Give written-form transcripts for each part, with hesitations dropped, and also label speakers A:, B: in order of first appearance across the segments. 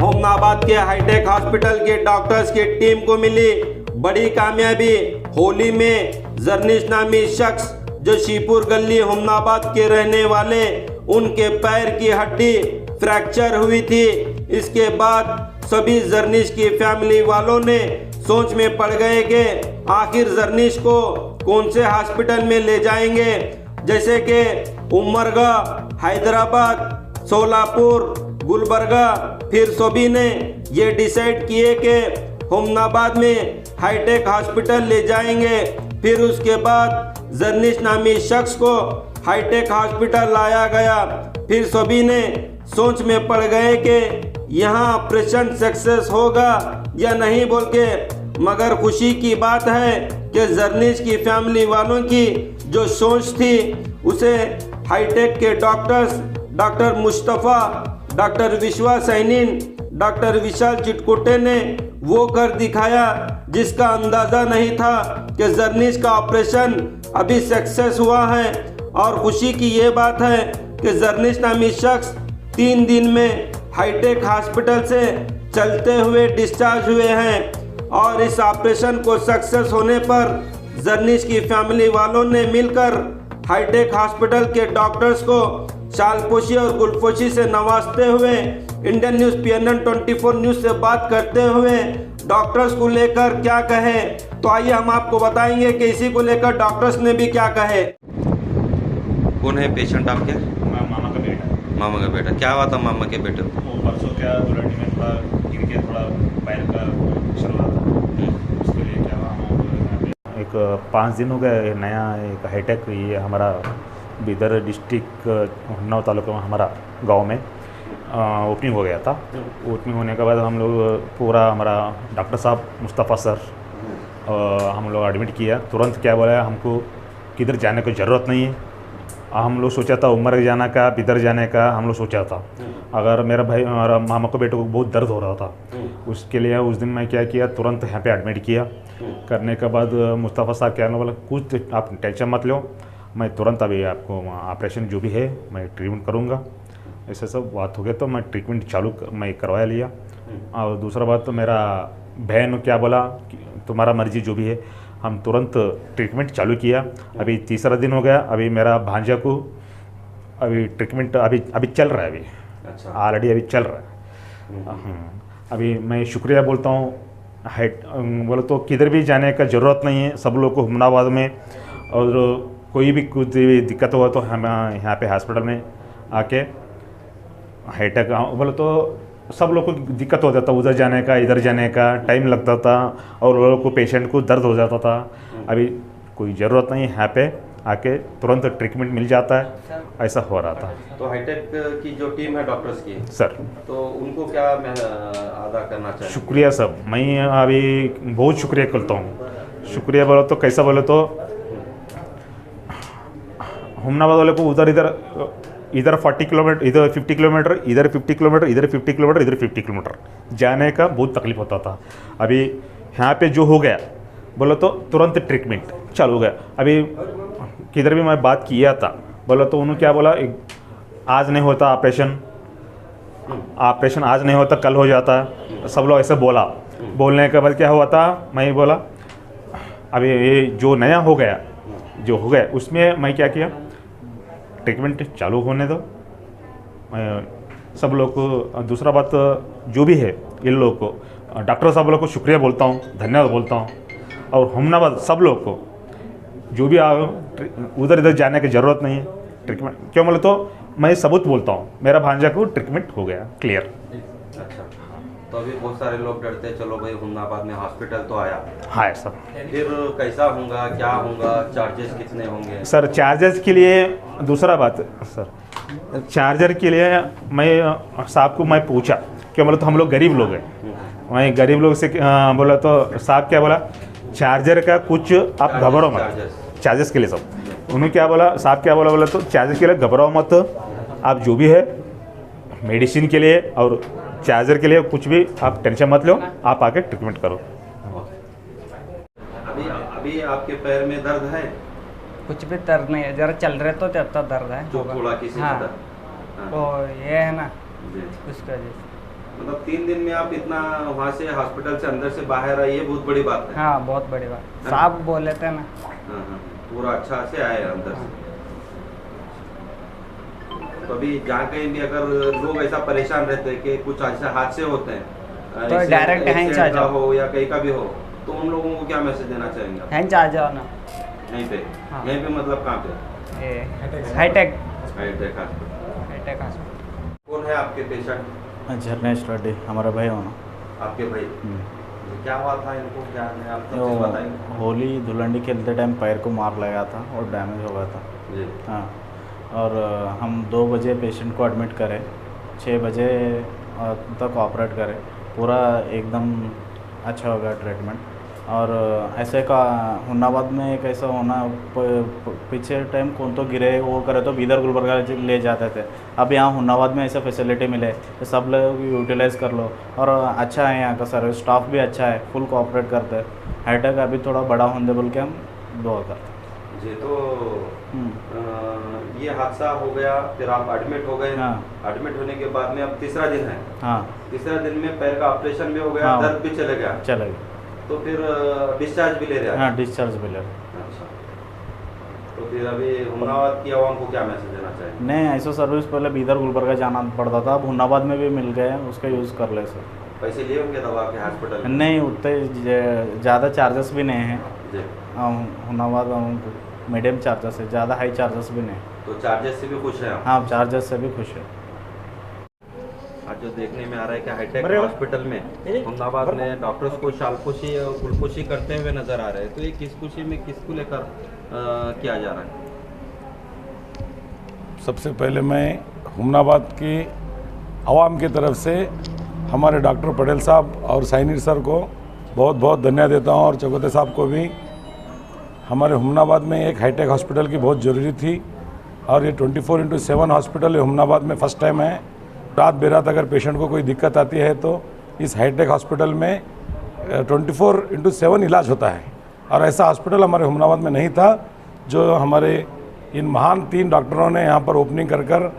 A: होमनाबाद के hi tech hospital के doctors की टीम को मिली बड़ी कामयाबी। होली में जरनीश नामी शख्स जो शिवपुर गली होमनाबाद के रहने वाले, उनके पैर की हड्डी फ्रैक्चर हुई थी। इसके बाद सभी जरनीश की फैमिली वालों ने सोच में पड़ गए कि आखिर जरनीश को कौन से हॉस्पिटल में ले जाएंगे, जैसे कि उमरगा, हैदराबाद, सोलापुर, गुलबर्गा। फिर सभी ने ये डिसाइड किए कि होमनाबाद में हाईटेक हॉस्पिटल ले जाएंगे। फिर उसके बाद जरनीश नामी शख्स को हाईटेक हॉस्पिटल लाया गया। फिर सभी ने सोच में पड़ गए कि यहाँ ऑपरेशन सक्सेस होगा या नहीं बोल के। मगर खुशी की बात है कि जरनीश की फैमिली वालों की जो सोच थी उसे हाईटेक के डॉक्टर्स डॉक्टर मुस्तफ़ा, डॉक्टर विश्वास सैनीन, डॉक्टर विशाल चिटकुटे ने वो कर दिखाया जिसका अंदाज़ा नहीं था कि जरनीश का ऑपरेशन अभी सक्सेस हुआ है। और खुशी की ये बात है कि जरनीश नामी शख्स 3 दिन में हाईटेक हॉस्पिटल से चलते हुए डिस्चार्ज हुए हैं। और इस ऑपरेशन को सक्सेस होने पर जरनीश की फैमिली वालों ने मिलकर हाईटेक हॉस्पिटल के डॉक्टर्स को शालपोशी और गुलपोशी से नवाजते हुए इंडियन न्यूज़ PNN 24 न्यूज़ से बात करते हुए डॉक्टर्स को लेकर क्या कहे, तो आइए हम आपको बताएंगे कि इसी को लेकर डॉक्टर्स ने भी क्या कहे।
B: कौन है पेशेंट आपके?
C: मामा का बेटा।
B: मामा का बेटा, क्या हुआ था मामा के बेटे को?
C: वो परसों क्या बुलेट में थोड़ा गिर के थोड़ा पैर का चल रहा था, उसके लिए क्या हुआ हम एक 5 दिन हो गए नया एक हाईटेक ये हमारा बीदर डिस्ट्रिक्ट उन्नाव तालुका में हमारा गांव में ओपनिंग हो गया था। ओपनिंग होने के बाद हम लोग पूरा हमारा डॉक्टर साहब मुस्तफ़ा सर हम लोग एडमिट किया। तुरंत क्या बोला हमको किधर जाने की ज़रूरत नहीं है। हम लोग सोचा था उमर जाना का, बिदर जाने का हम लोग सोचा था। अगर मेरा भाई और मामा को बेटे को बहुत दर्द हो रहा था, उसके लिए उस दिन मैं क्या किया, तुरंत यहाँ पे एडमिट किया। करने के बाद मुस्तफ़ा साहब क्या बोला, कुछ आप टेंशन मत लो, मैं तुरंत अभी आपको ऑपरेशन जो भी है मैं ट्रीटमेंट करूँगा। ऐसे सब बात हो गया तो मैं ट्रीटमेंट चालू मैं करवा लिया। और दूसरा बात तो मेरा बहन क्या बोला कि तुम्हारा मर्जी जो भी है, हम तुरंत ट्रीटमेंट चालू किया। अभी 3रा दिन हो गया। अभी मेरा भांजा को अभी ट्रीटमेंट अभी चल रहा है, अभी
B: अच्छा
C: ऑलरेडी अभी चल रहा है। अभी मैं शुक्रिया बोलता हूँ बोले तो किधर भी जाने का ज़रूरत नहीं है सब लोग को होमनाबाद में। और कोई भी कुछ भी दिक्कत हुआ तो हम यहाँ पे हॉस्पिटल में आके हाईटेक बोले तो सब लोग को दिक्कत हो जाता, उधर जाने का इधर जाने का टाइम लगता था और लोगों को पेशेंट को दर्द हो जाता था। अभी कोई ज़रूरत नहीं, यहाँ पे आके तुरंत ट्रीटमेंट मिल जाता है, ऐसा हो रहा था।
B: तो हाईटेक की जो टीम है डॉक्टर्स की
C: सर,
B: तो उनको क्या मैं अदा करना चाहिए? शुक्रिया
C: सब मैं अभी बहुत शुक्रिया करता हूँ। शुक्रिया बोलो तो कैसा बोले तो होमनाबाद वाले को इधर 40 किलोमीटर, इधर 50 किलोमीटर, इधर 50 किलोमीटर, इधर 50 किलोमीटर, इधर 50 किलोमीटर जाने का बहुत तकलीफ होता था। अभी यहाँ पे जो हो गया बोलो तो तुरंत ट्रीटमेंट चालू हो गया। अभी किधर भी मैं बात किया था बोला तो उन्होंने क्या बोला, आज नहीं होता ऑपरेशन आज नहीं होता कल हो जाता, सब लोग ऐसे बोला। बोलने के बाद क्या हुआ था, मैं बोला अभी ये जो नया हो गया जो हो गया उसमें मैं क्या किया, ट्रीटमेंट चालू होने दो सब लोग को। दूसरा बात जो भी है इन लोग को डॉक्टर साहब लोग को शुक्रिया बोलता हूँ, धन्यवाद बोलता हूँ। और होमनाबाद सब लोग को जो भी उधर इधर जाने की ज़रूरत नहीं है। ट्रीटमेंट क्यों बोले तो मैं सबूत बोलता हूँ, मेरा भांजा को ट्रीटमेंट हो गया क्लियर।
B: अच्छा, तो अभी बहुत सारे लोग डरते चलो भाई होमनाबाद में हॉस्पिटल तो आया,
C: हाँ सर,
B: फिर कैसा होगा, क्या होगा, चार्जेस कितने होंगे?
C: सर चार्जेस के लिए दूसरा बात सर, चार्जर के लिए मैं साहब को मैं पूछा क्या बोला तो हम लोग गरीब लोग हैं। मैं गरीब लोग से बोला तो साहब क्या बोला, चार्जर का कुछ आप घबराओ मत, चार्जेस के लिए सब। उन्होंने क्या बोला, साहब क्या बोला तो चार्जेस के लिए घबराओ मत, आप जो भी है मेडिसिन के लिए और चार्जर के लिए कुछ भी आप टेंशन मत लो, आप आके ट्रीटमेंट करो।
B: अभी आपके पैर में दर्द है?
D: कुछ भी दर्द नहीं है, जरा चल रहे तो जब तक दर्द है।
B: जो थोड़ा किसी
D: हाँ,
B: दर्द?
D: वो ये है ना उसका
B: मतलब 3 दिन में आप इतना वहाँ से हॉस्पिटल से अंदर से बाहर आए, ये बहुत बड़ी बात है।
D: हाँ बहुत बड़ी बात, साहब बोले थे ना।
B: हाँ हाँ, पूरा अच्छा से आए अंदर से। तो अभी जहाँ कहीं भी अगर लोग ऐसा परेशान रहते हैं कि कुछ ऐसे हादसे होते हैं,
D: तो डायरेक्ट हैंच आ जाओ
B: हो या कहीं का भी हो, तो उन लोगों को क्या मैसेज देना चाहेंगे आप?
D: हैंच आ जाओ ना।
B: यहीं पे?
D: हाँ।
B: यहीं पे मतलब कहाँ पे?
D: ये high tech
B: high tech hospital.
D: High tech hospital.
B: कौन है आपके पेशेंट?
C: झरनेश रेड्डी हमारा भाई होना।
B: आपके भाई? क्या हुआ था इनको, क्या है आप सब चीज़ बताएंगे?
C: होली धुलंडी खेलते टाइम पैर को मार लगा था और डैमेज हो गया था।
B: जी।
C: हाँ, और हम 2 बजे पेशेंट को एडमिट करें, 6 बजे तक ऑपरेट करें, पूरा एकदम अच्छा हो गया ट्रीटमेंट। और ऐसे का हुन्नाबाद में एक ऐसा होना, पीछे टाइम कौन तो गिरे वो करे तो बीदर गुलबर्गा ले जाते थे। अब यहाँ हुन्नाबाद में ऐसा फैसिलिटी मिले तो सब लोग यूटिलाइज़ कर लो। और अच्छा है यहाँ का सर्विस, स्टाफ भी अच्छा है, फुल कोऑपरेट करते हैं। हाईटेक अभी थोड़ा बड़ा होने बोल के हम दुआ करते हैं।
B: जी। तो ये हादसा हो गया, फिर आप एडमिट हो गए।
C: हाँ।
B: एडमिट होने के बाद में अब तीसरा दिन है।
C: हाँ,
B: तीसरा दिन में पैर का ऑपरेशन भी हो गया,
C: हाँ।
B: दर्द भी चले गया,
C: चला गया।
B: तो फिर डिस्चार्ज भी ले रहे हैं?
C: हाँ, डिस्चार्ज भी ले।
B: अच्छा। तो फिर अभी हुन्नाबाद की आवाम को क्या मैसेज देना चाहिए?
C: नहीं, ऐसा सर्विस पहले बीदर गुलबर्गा जाना पड़ता था, अब हुन्नाबाद में भी मिल गए, उसका यूज़ कर ले सर।
B: पैसे लिए होंगे दवा के हॉस्पिटल में?
C: नहीं, उतने ज़्यादा चार्जेस भी नहीं हैं।
B: जी।
C: हुन्नाबाद मीडियम चार्जेस है, ज़्यादा हाई चार्जेस भी नहीं।
B: तो चार्जेस से भी खुश हैं आप?
C: हाँ, चार्जेस से भी खुश है।
B: आज जो देखने में आ रहा है कि हाईटेक हॉस्पिटल में हुन्नाबाद में डॉक्टर्स को शालपोशी और गुलपोशी करते हुए नजर आ रहे हैं, तो ये किस खुशी में किसको लेकर किया जा रहा है?
E: सबसे पहले मैं हुन्नाबाद की आवाम की तरफ से हमारे डॉक्टर पटेल साहब और साइनिर सर को बहुत बहुत धन्यवाद देता हूँ, और चकोते साहब को भी। हमारे हुन्नाबाद में एक हाईटेक हॉस्पिटल की बहुत ज़रूरी थी, और ये 24/7 हॉस्पिटल है हुन्नाबाद में, फर्स्ट टाइम है। रात बेरात अगर पेशेंट को कोई दिक्कत आती है तो इस हाईटेक हॉस्पिटल में 24/7 इलाज होता है, और ऐसा हॉस्पिटल हमारे हुन्नाबाद में नहीं था। जो हमारे इन महान 3 डॉक्टरों ने यहाँ पर ओपनिंग कर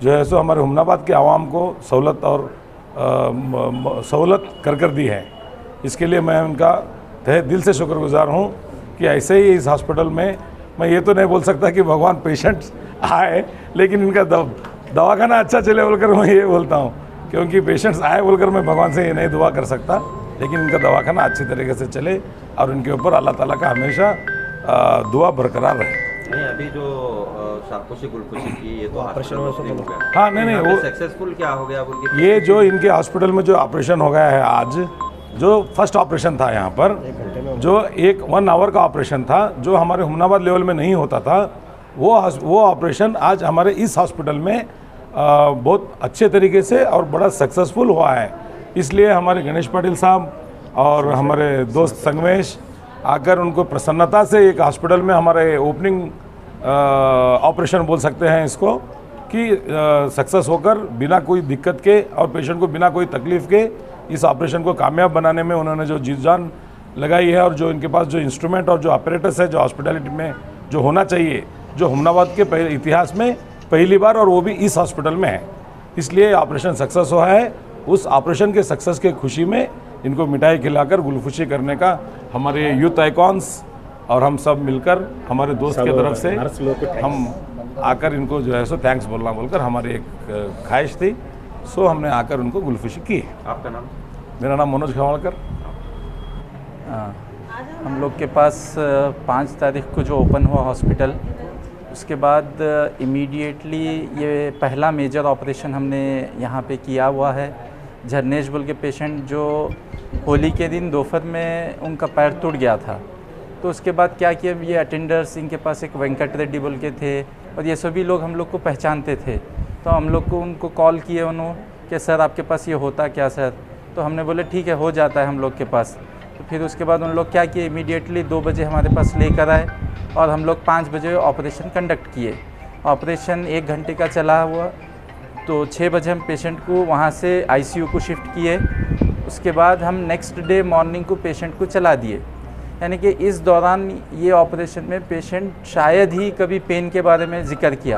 E: जो है सो हमारे हुन्नाबाद के आवाम को सहूलत कर दी है। इसके लिए मैं उनका तहे दिल से शुक्रगुजार हूँ कि ऐसे ही इस हॉस्पिटल में, मैं ये तो नहीं बोल सकता कि भगवान पेशेंट्स आए, लेकिन इनका दवाखाना अच्छा चले बोलकर मैं ये बोलता हूँ, क्योंकि पेशेंट्स आए बोलकर मैं भगवान से ये नहीं दुआ कर सकता, लेकिन इनका दवाखाना अच्छी तरीके से चले और इनके ऊपर अल्लाह ताला का हमेशा दुआ बरकरार रहे।
B: नहीं, अभी जो शालपोशी गुलपोशी की ये तो ऑपरेशन हो गया।
E: हाँ, नहीं वो
B: सक्सेसफुल क्या हो गया बोल के?
E: ये जो इनके हॉस्पिटल में जो ऑपरेशन हो गया है आज, जो फर्स्ट ऑपरेशन था यहाँ पर, जो 1 आवर का ऑपरेशन था, जो हमारे हुन्नाबाद लेवल में नहीं होता था, वो ऑपरेशन आज हमारे इस हॉस्पिटल में बहुत अच्छे तरीके से और बड़ा सक्सेसफुल हुआ है। इसलिए हमारे गणेश पाटिल साहब और हमारे दोस्त संगमेश आकर उनको प्रसन्नता से एक हॉस्पिटल में हमारे ओपनिंग ऑपरेशन बोल सकते हैं इसको, कि सक्सेस होकर बिना कोई दिक्कत के और पेशेंट को बिना कोई तकलीफ़ के इस ऑपरेशन को कामयाब बनाने में उन्होंने जो जी जान लगाई है, और जो इनके पास जो इंस्ट्रूमेंट और जो ऑपरेटर्स है, जो हॉस्पिटलिटी में जो होना चाहिए, जो हुन्नाबाद के इतिहास में पहली बार, और वो भी इस हॉस्पिटल में है, इसलिए ऑपरेशन सक्सेस हुआ है। उस ऑपरेशन के सक्सेस के खुशी में इनको मिठाई खिलाकर गुलखुशी करने का हमारे यूथ आइकॉन्स और हम सब मिलकर हमारे दोस्त की तरफ से हम आकर इनको जो है सो थैंक्स बोलना बोलकर हमारी एक ख्वाहिश थी, सो हमने आकर उनको गुलखुशी की।
B: आपका नाम?
E: मेरा नाम मनोज खवाड़कर।
F: हम लोग के पास 5 तारीख को जो ओपन हुआ हॉस्पिटल, उसके बाद इमीडिएटली ये पहला मेजर ऑपरेशन हमने यहाँ पे किया हुआ है। झरनेश बोल के पेशेंट जो होली के दिन दोपहर में उनका पैर टूट गया था, तो उसके बाद क्या किया, ये अटेंडर्स इनके पास एक वेंकट रेड्डी बोल के थे, और ये सभी लोग हम लोग को पहचानते थे, तो हम लोग को उनको कॉल किए उन्होंने कि सर आपके पास ये होता क्या सर, तो हमने बोले ठीक है हो जाता है हम लोग के पास। तो फिर उसके बाद उन लोग क्या किए, इमीडिएटली 2 बजे हमारे पास लेकर आए और हम लोग 5 बजे ऑपरेशन कंडक्ट किए। ऑपरेशन 1 घंटे का चला हुआ, तो 6 बजे हम पेशेंट को वहाँ से आईसीयू को शिफ्ट किए। उसके बाद हम नेक्स्ट डे मॉर्निंग को पेशेंट को चला दिए, यानी कि इस दौरान ये ऑपरेशन में पेशेंट शायद ही कभी पेन के बारे में ज़िक्र किया।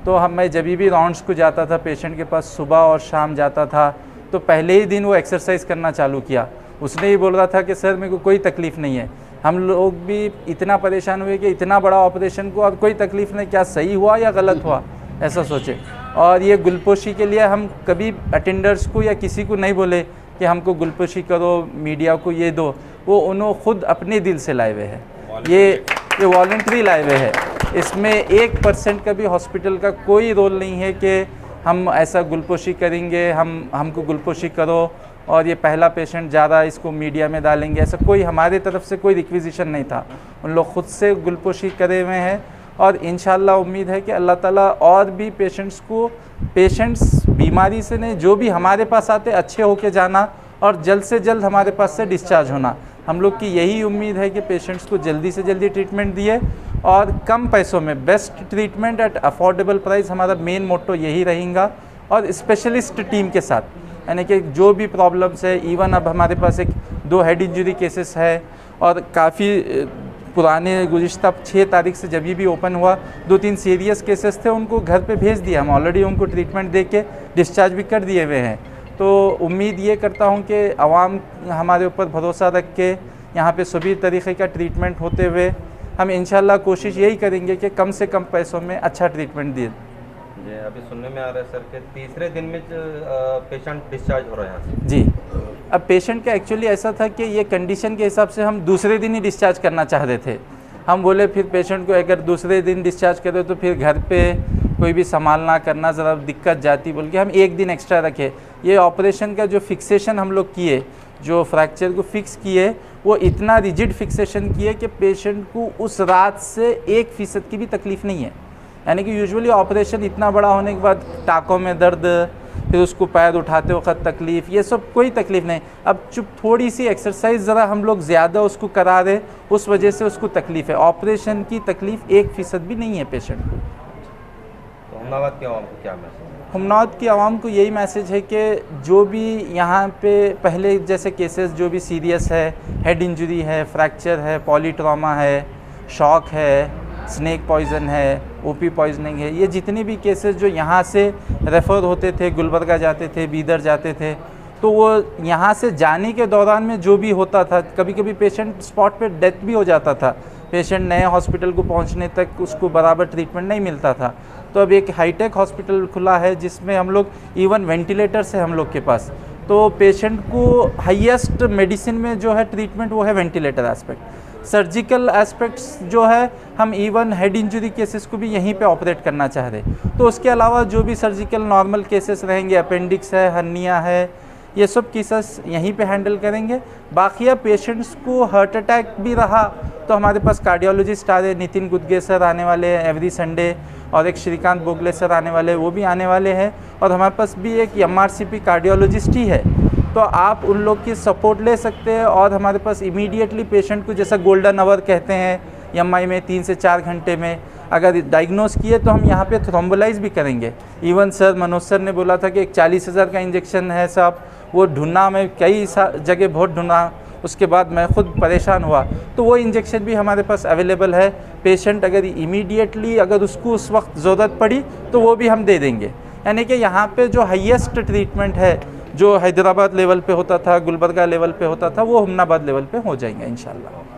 F: तो मैं जब भी राउंड्स को जाता था पेशेंट के पास, सुबह और शाम जाता था, तो पहले ही दिन वो एक्सरसाइज करना चालू किया। उसने ही बोल रहा था कि सर मेरे को कोई तकलीफ़ नहीं है। हम लोग भी इतना परेशान हुए कि इतना बड़ा ऑपरेशन को और कोई तकलीफ़ नहीं, क्या सही हुआ या गलत हुआ, ऐसा सोचे। और ये गुलपोशी के लिए हम कभी अटेंडर्स को या किसी को नहीं बोले कि हमको गुलपोशी करो, मीडिया को ये दो। वो उन्होंने खुद अपने दिल से लाए हुए हैं, ये वॉलंटरी लाए हुए है। इसमें 1% का भी हॉस्पिटल का कोई रोल नहीं है कि हम ऐसा गुलपोशी करेंगे, हमको गुलपोशी करो और ये पहला पेशेंट ज़्यादा इसको मीडिया में डालेंगे, ऐसा कोई हमारे तरफ से कोई रिक्विजिशन नहीं था। उन लोग खुद से गुलपोशी करे हुए हैं और इंशाल्लाह उम्मीद है कि अल्लाह ताला और भी पेशेंट्स बीमारी से नहीं, जो भी हमारे पास आते अच्छे होके जाना और जल्द से जल्द हमारे पास से डिस्चार्ज होना। हम लोग की यही उम्मीद है कि पेशेंट्स को जल्दी से जल्दी ट्रीटमेंट दिए और कम पैसों में best treatment at affordable price, हमारा मेन मोटो यही रहेगा। और स्पेशलिस्ट टीम के साथ, यानी कि जो भी प्रॉब्लम्स है, इवन अब हमारे पास 2 हेड इंजरी केसेस है और काफ़ी पुराने गुज़िश्ता 6 तारीख से जब भी ओपन हुआ 2-3 सीरियस केसेस थे, उनको घर पे भेज दिया। हम ऑलरेडी उनको ट्रीटमेंट दे के डिस्चार्ज भी कर दिए हुए हैं। तो उम्मीद ये करता हूँ कि आवाम हमारे ऊपर भरोसा रख के यहाँ पे सभी तरीक़े का ट्रीटमेंट होते हुए हम इंशाल्लाह कोशिश यही करेंगे कि कम से कम पैसों में अच्छा ट्रीटमेंट दें।
B: जी, अभी सुनने में आ रहा है सर कि तीसरे दिन में पेशेंट डिस्चार्ज हो रहा है यहाँ से।
F: जी, अब पेशेंट का एक्चुअली ऐसा था कि ये कंडीशन के हिसाब से हम दूसरे दिन ही डिस्चार्ज करना चाह रहे थे। हम बोले फिर पेशेंट को अगर दूसरे दिन डिस्चार्ज करें तो फिर घर पे कोई भी संभालना करना ज़रा दिक्कत जाती, बोल के हम 1 दिन एक्स्ट्रा रखे। ये ऑपरेशन का जो फिक्सेशन हम लोग किए, जो फ्रैक्चर को फिक्स किए, वो इतना रिजिड फिक्सेशन किए कि पेशेंट को उस रात से 1% की भी तकलीफ़ नहीं है। यानी कि यूजुअली ऑपरेशन इतना बड़ा होने के बाद टाँकों में दर्द, फिर उसको पैर उठाते वक्त तकलीफ़, ये सब कोई तकलीफ़ नहीं। अब चुप थोड़ी सी एक्सरसाइज ज़रा हम लोग ज़्यादा उसको करा रहे, उस वजह से उसको तकलीफ़ है। ऑपरेशन की तकलीफ़ 1% भी नहीं है पेशेंट को।
B: तो हमनाबाद की आवाम को क्या मैसेज?
F: हमनाबाद की आवाम को यही मैसेज है कि जो भी यहाँ पे पहले जैसे केसेस जो भी सीरियस है, हेड इंजरी है, फ्रैक्चर है, पॉलीट्रॉमा है, शॉक है, स्नेक पॉइज़न है, ओपी पॉइजनिंग है, ये जितने भी केसेस जो यहाँ से रेफ़र होते थे, गुलबर्गा जाते थे, बीदर जाते थे, तो वो यहाँ से जाने के दौरान में जो भी होता था, कभी कभी पेशेंट स्पॉट पे डेथ भी हो जाता था। पेशेंट नए हॉस्पिटल को पहुँचने तक उसको बराबर ट्रीटमेंट नहीं मिलता था। तो अब एक हाईटेक हॉस्पिटल खुला है जिसमें हम लोग इवन वेंटिलेटर्स है हम लोग के पास। तो पेशेंट को हाईएस्ट मेडिसिन में जो है ट्रीटमेंट वो है वेंटिलेटर एस्पेक्ट। सर्जिकल एस्पेक्ट्स जो है हम इवन हेड इंजरी केसेस को भी यहीं पे ऑपरेट करना चाह रहे। तो उसके अलावा जो भी सर्जिकल नॉर्मल केसेस रहेंगे, अपेंडिक्स है, हर्निया है, ये सब केसेस यहीं पे हैंडल करेंगे। बाकी पेशेंट्स को हार्ट अटैक भी रहा तो हमारे पास कार्डियोलॉजिस्ट आ रहे, नितिन गुदगे सर आने वाले हैं एवरी संडे, और एक श्रीकांत बोगले सर आने वाले, वो भी आने वाले हैं। और हमारे पास भी एक MRCP कार्डियोलॉजिस्ट ही है, तो आप उन लोग की सपोर्ट ले सकते हैं। और हमारे पास इमीडिएटली पेशेंट को जैसा गोल्डन आवर कहते हैं MI में 3 से 4 घंटे में अगर डायग्नोस किए तो हम यहाँ पे थ्रोम्बोलाइज भी करेंगे। इवन सर मनोज सर ने बोला था कि एक 40,000 का इंजेक्शन है साहब, वो ढूंढना, मैं कई जगह बहुत ढूंढा, उसके बाद मैं खुद परेशान हुआ। तो वो इंजेक्शन भी हमारे पास अवेलेबल है। पेशेंट अगर इमीडिएटली अगर उसको उस वक्त ज़रूरत पड़ी तो वो भी हम दे देंगे। यानी कि यहाँ पे जो हाईएस्ट ट्रीटमेंट है, जो हैदराबाद लेवल पे होता था, गुलबर्गा लेवल पे होता था, वो हमनाबाद लेवल पे हो जाएंगे इंशाल्लाह।